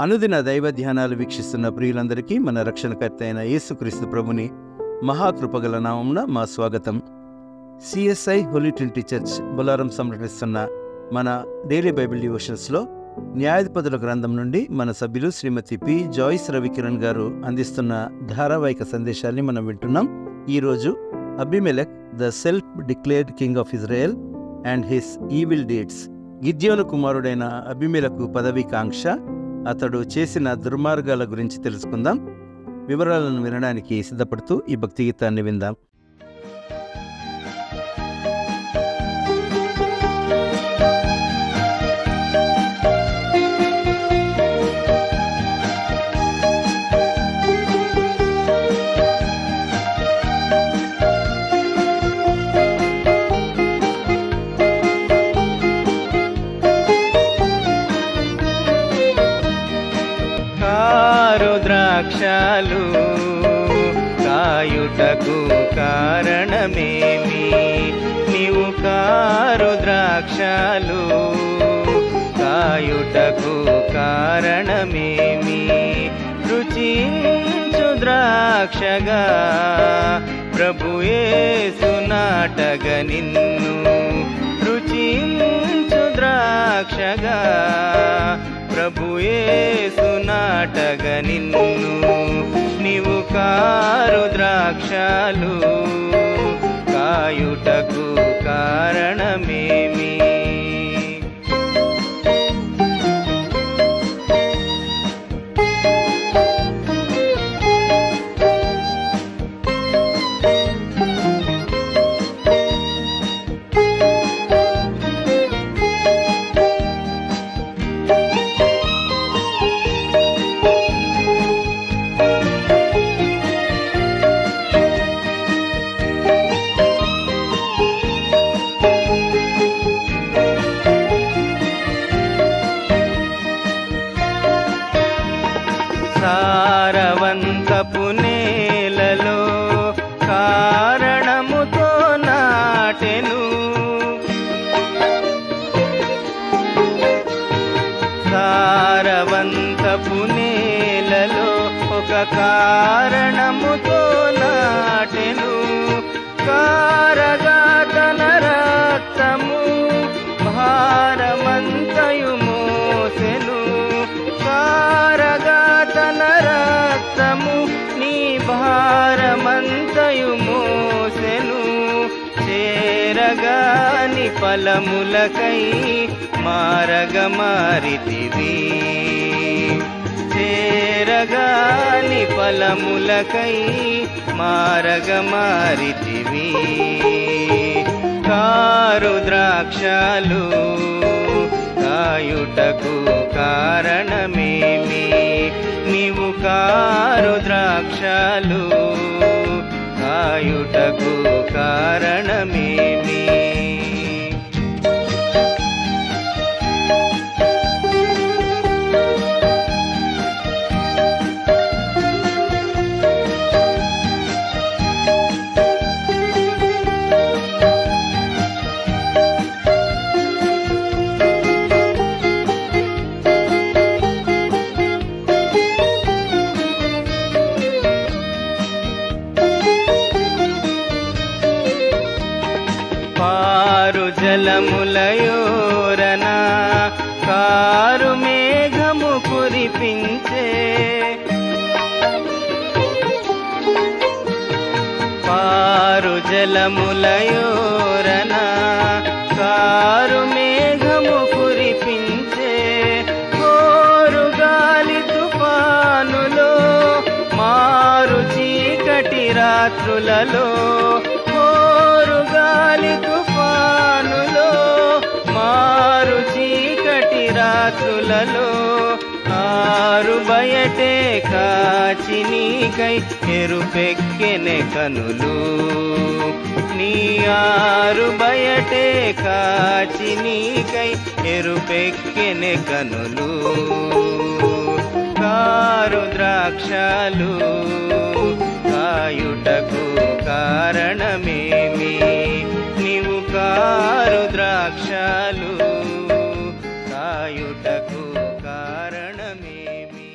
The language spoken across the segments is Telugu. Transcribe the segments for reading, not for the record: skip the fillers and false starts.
అనుదిన దైవ ధ్యానాలు వీక్షిస్తున్న ప్రియులందరికీ మన రక్షణకర్త అయిన యేసుక్రీస్తు ప్రభుని మహాకృపగల నామమున మా స్వాగతం. CSI Holy Trinity Church Bolarum సమర్పిస్తున్న మన డైలీ బైబిల్ డివోషన్స్లో న్యాయాధిపతుల గ్రంథం నుండి మన సభ్యులు శ్రీమతి పి జాయిస్ రవికిరణ్ గారు అందిస్తున్న ధారావాహిక సందేశాన్ని మనం వింటున్నాం. ఈరోజు Abimelech the self declared king of Israel and his evil deeds, గిద్యోను కుమారుడైన అబీమెలెకు పదవీకాంక్ష, అతడు చేసిన దుర్మార్గాల గురించి తెలుసుకుందాం. వివరాలను వినడానికి సిద్ధపడుతూ ఈ భక్తి గీతాన్ని విందాం. ద్రాక్షాలు కాయుటకు కారణమేమి? నీవు కారు ద్రాక్షాలు కాయుటకు కారణమేమి? రుచించు ద్రాక్షగా ప్రభు యేసు నాటగ నిన్ను, రుచించు ద్రాక్షగా ప్రభు యేసు నాటగ నిన్ను. నీవు కారు ద్రాక్షాలు కాయుటకు కారణమేమి? సారవంతపు నేలలో కారణముతో నాటెను, సారవంతపు నేలలో ఒక కారణముతో నాటెను. కారగా తన రక్తము భారమంతయు మోసెను, కారగా తన రక్తము నీ భారమంతయు మోసెను. చేరగాని ఫలములకై మారగ మారితివి, చేరగాని ఫలములకై మారగ మారితివి. కారు ద్రాక్షాలు కాయుటకు కారణమేమి? నీవు కారు ద్రాక్షాలు కాయుటకు కారణమేమి? పారు జలములయోరన కారు మేఘము కురిపించే, పారు జలములయోరన కారు మేఘము కురిపించే. కోరు గాలి తుఫానులో మారు చీకటి రాత్రులలో, కోరు గాలి తుఫానులో మారు చీకటి రాత్రులలో. ఆరు బయటే కాచి నీకై ఎరుపెక్కెనె కనులు, నీ ఆరు బయటే కాచి నీకై ఎరుపెక్కెనె కనులు. కారు ద్రాక్షాలు కాయుటకు కారణమేమి? నీవు కారు ద్రాక్షాలు కాయుటకు కారణమేమి?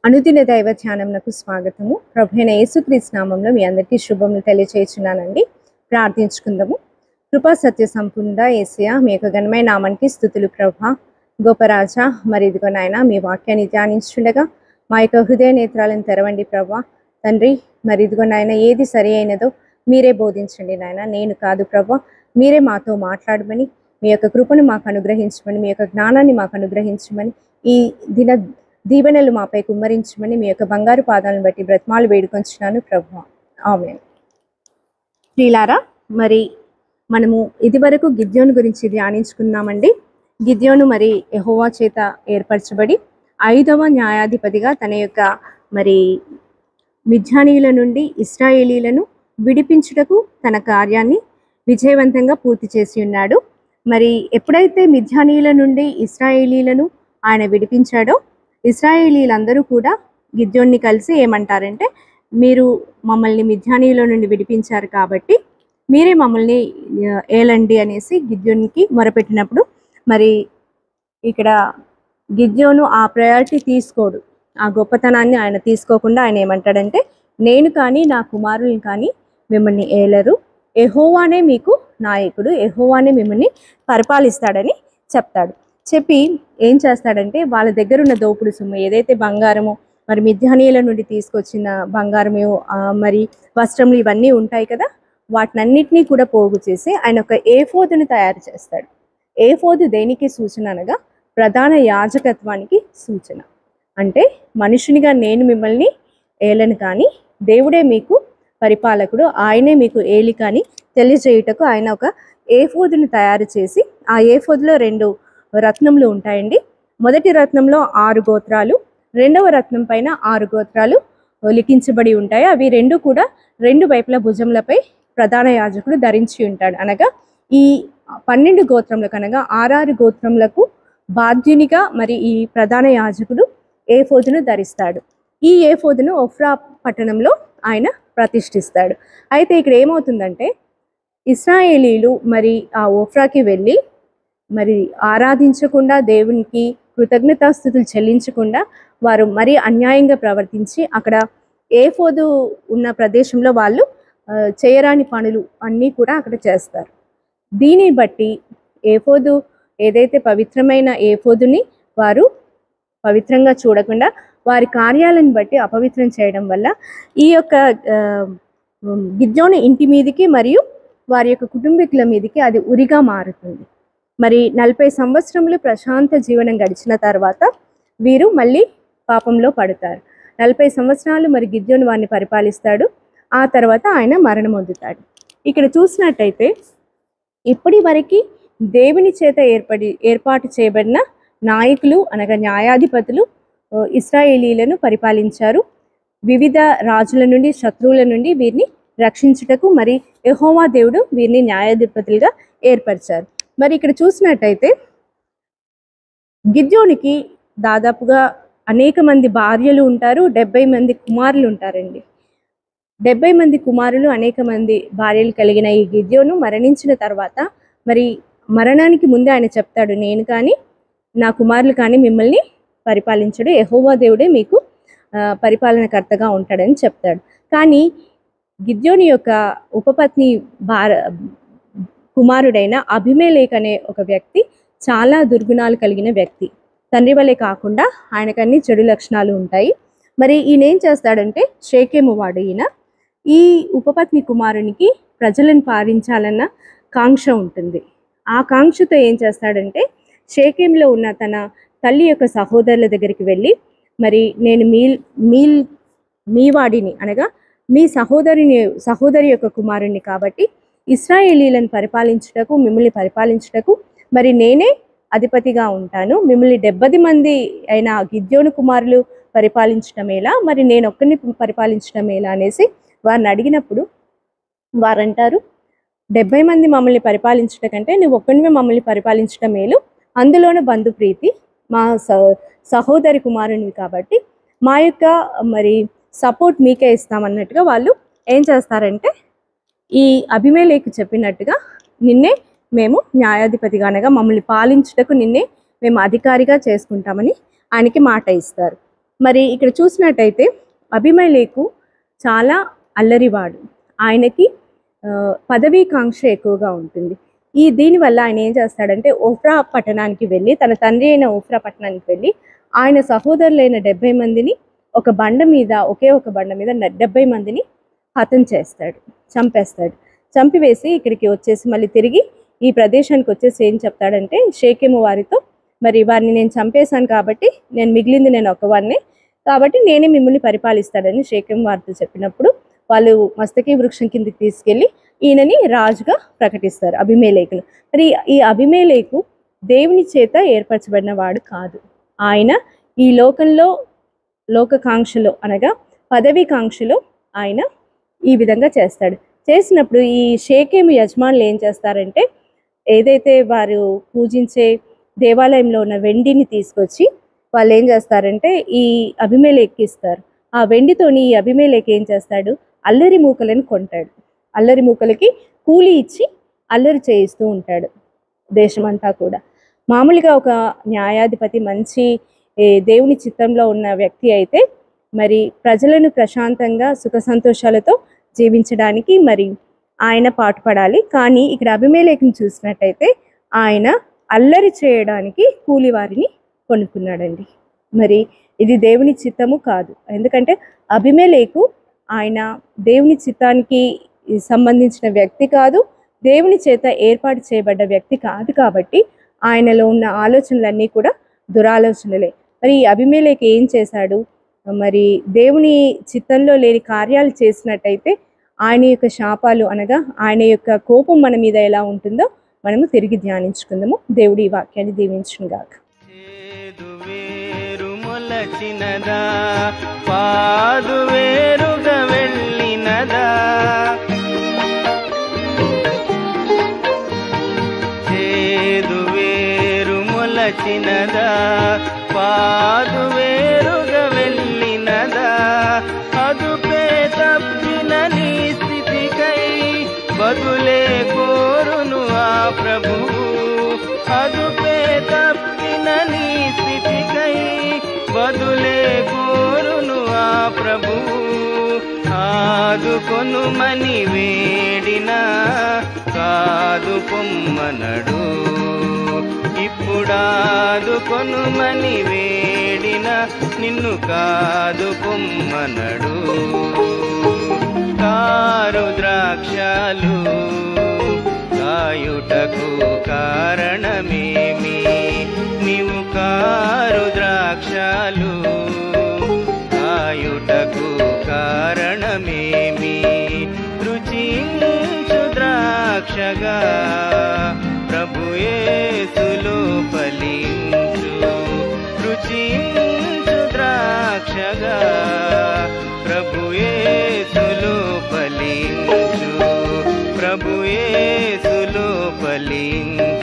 అనుదిన దైవ ధ్యానంకు స్వాగతము. ప్రభువైన యేసుక్రీస్తు నామములో మీ అందరికీ శుభములు తెలియజేయుచున్నానండి. ప్రార్థించుకుందాము. కృపా సత్య సంపూర్ణ యేసయ్య, మీ యొక్క ఘనమైన నామానికి స్తుతులు ప్రభా. గోపరాజా, మరి ఇదిగో నాయన మీ వాక్యాన్ని ధ్యానించుండగా మా యొక్క హృదయ నేత్రాలను తెరవండి ప్రభా. తండ్రి, మరి ఇదిగో నాయన ఏది సరి అయినదో మీరే బోధించండి నాయన, నేను కాదు ప్రభా. మీరే మాతో మాట్లాడమని, మీ యొక్క కృపను మాకు అనుగ్రహించమని, మీ యొక్క జ్ఞానాన్ని మాకు అనుగ్రహించమని, ఈ దిన దీవెనలు మాపై కుమ్మరించమని మీ యొక్క బంగారు పాదాలను బట్టి బ్రతిమాలు వేడుకొంచున్నాను ప్రభువా. ఆమేన్. ప్రియులారా, మరి మనము ఇదివరకు గిద్యోను గురించి ధ్యానించుకున్నామండి. గిద్యోను మరి యెహోవా చేత ఏర్పరచబడి 5వ న్యాయాధిపతిగా తన యొక్క మరి మిద్యానీయుల నుండి ఇశ్రాయేలీలను విడిపించుటకు తన కార్యాన్ని విజయవంతంగా పూర్తి చేసి ఉన్నాడు. మరి ఎప్పుడైతే మిద్యానీయుల నుండి ఇశ్రాయేలీలను ఆయన విడిపించాడో, ఇశ్రాయేలీలందరూ కూడా గిద్యోన్ని కలిసి ఏమంటారంటే, మీరు మమ్మల్ని మిద్యానీయుల నుండి విడిపించారు కాబట్టి మీరే మమ్మల్ని ఏలండి అనేసి గిద్యోనికి మొరపెట్టినప్పుడు, మరి ఇక్కడ గిద్యోను ఆ ప్రయారిటీ తీసుకోడు. ఆ గొప్పతనాన్ని ఆయన తీసుకోకుండా ఆయన ఏమంటాడంటే, నేను కానీ నా కుమారులు కానీ మిమ్మల్ని ఏలరు, యెహోవానే మీకు నాయకుడు, యెహోవానే మిమ్మల్ని పరిపాలిస్తాడని చెప్తాడు. చెప్పి ఏం చేస్తాడంటే, వాళ్ళ దగ్గర ఉన్న దోపుడు సొమ్ము ఏదైతే బంగారము, మరి మిద్యానీయుల నుండి తీసుకొచ్చిన బంగారము, మరి వస్త్రములు ఇవన్నీ ఉంటాయి కదా, వాటినన్నిటినీ కూడా పోగు చేసి ఆయన ఒక ఏఫోదును తయారు చేస్తాడు. ఏఫోదు దేనికి సూచన అనగా, ప్రధాన యాజకత్వానికి సూచన. అంటే మనుషునిగా నేను మిమ్మల్ని ఏలను కానీ దేవుడే మీకు పరిపాలకుడు, ఆయనే మీకు ఏలి కానీ తెలియజేయుటకు ఆయన ఒక ఏఫోదును తయారు చేసి, ఆ ఏఫోదులో 2 రత్నములు ఉంటాయండి. మొదటి రత్నంలో 6 గోత్రాలు, రెండవ రత్నం పైన 6 గోత్రాలు లిఖించబడి ఉంటాయి. అవి 2 కూడా 2 వైపుల భుజములపై ప్రధాన యాజకుడు ధరించి ఉంటాడు. అనగా ఈ 12 గోత్రములకు అనగా 6 గోత్రములకు బాధ్యునిగా మరి ఈ ప్రధాన యాజకుడు ఏఫోదును ధరిస్తాడు. ఈ ఏఫోదును ఒఫ్రా పట్టణంలో ఆయన ప్రతిష్ఠిస్తాడు. అయితే ఇక్కడ ఏమవుతుందంటే, ఇశ్రాయేలీలు మరి ఆ ఒఫ్రాకి వెళ్ళి మరి ఆరాధించకుండా, దేవునికి కృతజ్ఞతాస్తుతులు చెల్లించకుండా వారు మరీ అన్యాయంగా ప్రవర్తించి అక్కడ ఏఫోదు ఉన్న ప్రదేశంలో వాళ్ళు చేయరాని పనులు అన్నీ కూడా అక్కడ చేస్తారు. దీన్ని బట్టి ఏఫోదు ఏదైతే పవిత్రమైన ఏఫోదుని వారు పవిత్రంగా చూడకుండా వారి కార్యాలను బట్టి అపవిత్రం చేయడం వల్ల ఈ యొక్క గిద్యోను ఇంటి మీదికి మరియు వారి యొక్క కుటుంబీకుల మీదికి అది ఉరిగా మారుతుంది. మరి 40 సంవత్సరములు ప్రశాంత జీవనం గడిచిన తర్వాత వీరు మళ్ళీ పాపంలో పడతారు. 40 సంవత్సరాలు మరి గిద్యోను వారిని పరిపాలిస్తాడు. ఆ తర్వాత ఆయన మరణం పొందుతాడు. ఇక్కడ చూసినట్టయితే ఇప్పటి వరకు దేవుని చేత ఏర్పాటు చేయబడిన నాయకులు అనగా న్యాయాధిపతులు ఇశ్రాయేలీలను పరిపాలించారు. వివిధ రాజుల నుండి, శత్రువుల నుండి వీరిని రక్షించుటకు మరి యెహోవా దేవుడు వీరిని న్యాయాధిపతులుగా ఏర్పరిచారు. మరి ఇక్కడ చూసినట్టయితే గిద్యోనికి దాదాపుగా అనేక మంది భార్యలు ఉంటారు, 70 మంది కుమారులు ఉంటారండి. 70 మంది కుమారులు, అనేక మంది భార్యలు కలిగిన ఈ గిద్యోను మరణించిన తర్వాత మరి మరణానికి ముందే ఆయన చెప్తాడు, నేను కానీ నా కుమారులు కానీ మిమ్మల్ని పరిపాలించడు, యెహోవా దేవుడే మీకు పరిపాలనకర్తగా ఉంటాడని చెప్తాడు. కానీ గిద్యోని యొక్క ఉపపత్ని కుమారుడైన అభిమేలేక్ అనే ఒక వ్యక్తి చాలా దుర్గుణాలు కలిగిన వ్యక్తి. తండ్రి వలె కాకుండా ఆయనకన్నీ చెడు లక్షణాలు ఉంటాయి. మరి ఈయన ఏం చేస్తాడంటే, షేకెము వాడు ఈయన. ఈ ఉపపత్ని కుమారునికి ప్రజలను పాలించాలన్న కాంక్ష ఉంటుంది. ఆ కాంక్షతో ఏం చేస్తాడంటే, షేకెంలో ఉన్న తన తల్లి యొక్క సహోదరుల దగ్గరికి వెళ్ళి, మరి నేను మీ వాడిని అనగా మీ సహోదరి యొక్క కుమారుణ్ణి కాబట్టి ఇశ్రాయేలీలను పరిపాలించుటకు, మిమ్మల్ని పరిపాలించుటకు మరి నేనే అధిపతిగా ఉంటాను. మిమ్మల్ని 70 మంది అయిన గిద్యోను కుమారులు పరిపాలించడం ఎలా, మరి నేను ఒక్కరిని పరిపాలించడం ఎలా అనేసి వారిని అడిగినప్పుడు వారంటారు, 70 మంది మమ్మల్ని పరిపాలించడం కంటే నువ్వు ఒక్కరిని మమ్మల్ని పరిపాలించడం మేలు, అందులోనే బంధుప్రీతి, మా సహోదరి కుమారునివి కాబట్టి మా యొక్క మరి సపోర్ట్ మీకే ఇస్తామన్నట్టుగా వాళ్ళు ఏం చేస్తారంటే, ఈ అభిమేలేకు చెప్పినట్టుగా నిన్నే మేము న్యాయాధిపతిగా అనగా మమ్మల్ని పాలించుటకు నిన్నే మేము అధికారిగా చేసుకుంటామని ఆయనకి మాట ఇస్తారు. మరి ఇక్కడ చూసినట్టయితే అబీమెలెకు చాలా అల్లరివాడు, ఆయనకి పదవీకాంక్ష ఎక్కువగా ఉంటుంది. దీనివల్ల ఆయన ఏం చేస్తాడంటే ఓఫ్రా పట్టణానికి వెళ్ళి, తన తండ్రి అయిన ఓఫ్రా పట్టణానికి వెళ్ళి ఆయన సహోదరులైన 70 మందిని ఒకే ఒక బండ మీద 70 మందిని హతం చేస్తాడు, చంపేస్తాడు. చంపివేసి ఇక్కడికి వచ్చేసి మళ్ళీ తిరిగి ఈ ప్రదేశానికి వచ్చేసి ఏం చెప్తాడంటే షేకెము వారితో, మరి వారిని నేను చంపేశాను కాబట్టి మిగిలింది నేను ఒకవాడినే కాబట్టి నేనే మిమ్మల్ని పరిపాలిస్తాడని షేకెము వారితో చెప్పినప్పుడు వాళ్ళు మస్తకి వృక్షం కిందకి తీసుకెళ్ళి ఈయనని రాజుగా ప్రకటిస్తారు, అబీమెలెకును. మరి ఈ అబీమెలెకు దేవుని చేత ఏర్పరచబడిన వాడు కాదు. ఆయన ఈ లోకంలో లోకకాంక్షలో అనగా పదవీకాంక్షలో ఆయన ఈ విధంగా చేస్తాడు. చేసినప్పుడు ఈ షేకెము యజమానులు ఏం చేస్తారంటే, ఏదైతే వారు పూజించే దేవాలయంలో ఉన్న వెండిని తీసుకొచ్చి వాళ్ళు ఏం చేస్తారంటే ఈ అబీమెలెకుకి ఇస్తారు. ఆ వెండితోని ఈ అబీమెలెకు ఏం చేస్తాడు, అల్లరి మూకలను కొంటాడు. అల్లరి మూకలకి కూలి ఇచ్చి అల్లరి చేయిస్తూ ఉంటాడు దేశమంతా కూడా. మామూలుగా ఒక న్యాయాధిపతి మంచి దేవుని చిత్తంలో ఉన్న వ్యక్తి అయితే మరి ప్రజలను ప్రశాంతంగా సుఖ సంతోషాలతో జీవించడానికి మరి ఆయన పాటుపడాలి. కానీ ఇక్కడ అబీమెలెకుని చూసినట్టయితే ఆయన అల్లరి చేయడానికి కూలి వారిని కొనుక్కున్నాడండి. మరి ఇది దేవుని చిత్తము కాదు. ఎందుకంటే అబీమెలెకు ఆయన దేవుని చిత్తానికి సంబంధించిన వ్యక్తి కాదు, దేవుని చేత ఏర్పాటు చేయబడ్డ వ్యక్తి కాదు. కాబట్టి ఆయనలో ఉన్న ఆలోచనలన్నీ కూడా దురాలోచనలే. మరి ఈ అబీమెలెకు ఏం చేశాడు, మరి దేవుని చిత్తంలో లేని కార్యాలు చేసినట్టయితే ఆయన యొక్క శాపాలు అనగా ఆయన యొక్క కోపం మన మీద ఎలా ఉంటుందో మనము తిరిగి ధ్యానించుకుందాము. దేవుడి ఈ వాక్యాన్ని దీవించునుగాక. మొలచినదా పాదు వేరుగా వెళ్ళినదా, చేదు వేరు మొలచినదా పాదు వేరుగా వెళ్ళినదా, అదుపే తప్పిన నీ స్థితికై బదులే కోరును ఆ ప్రభువు, అదుపే తప్పిన నీ స్థితికై బదులే కోరును ఆ ప్రభువు, ఆదుకొనుమని వేడిన కాదు పొమ్మనడు, ఇప్పుడాదుకొనుమని వేడిన నిన్ను కాదు పొమ్మనడు. కారు ద్రాక్షలు కాయుటకు కారణమేమి, నీవు కారు ద్రాక్షలు కాయుటకు కారణమేమి, రుచించు ద్రాక్షగా ప్రభు యేసులో ఫలించు, రుచించు ద్రాక్షగా ప్రభు యేసులో ఫలించు, ప్రభు యేసులో ఫలించు.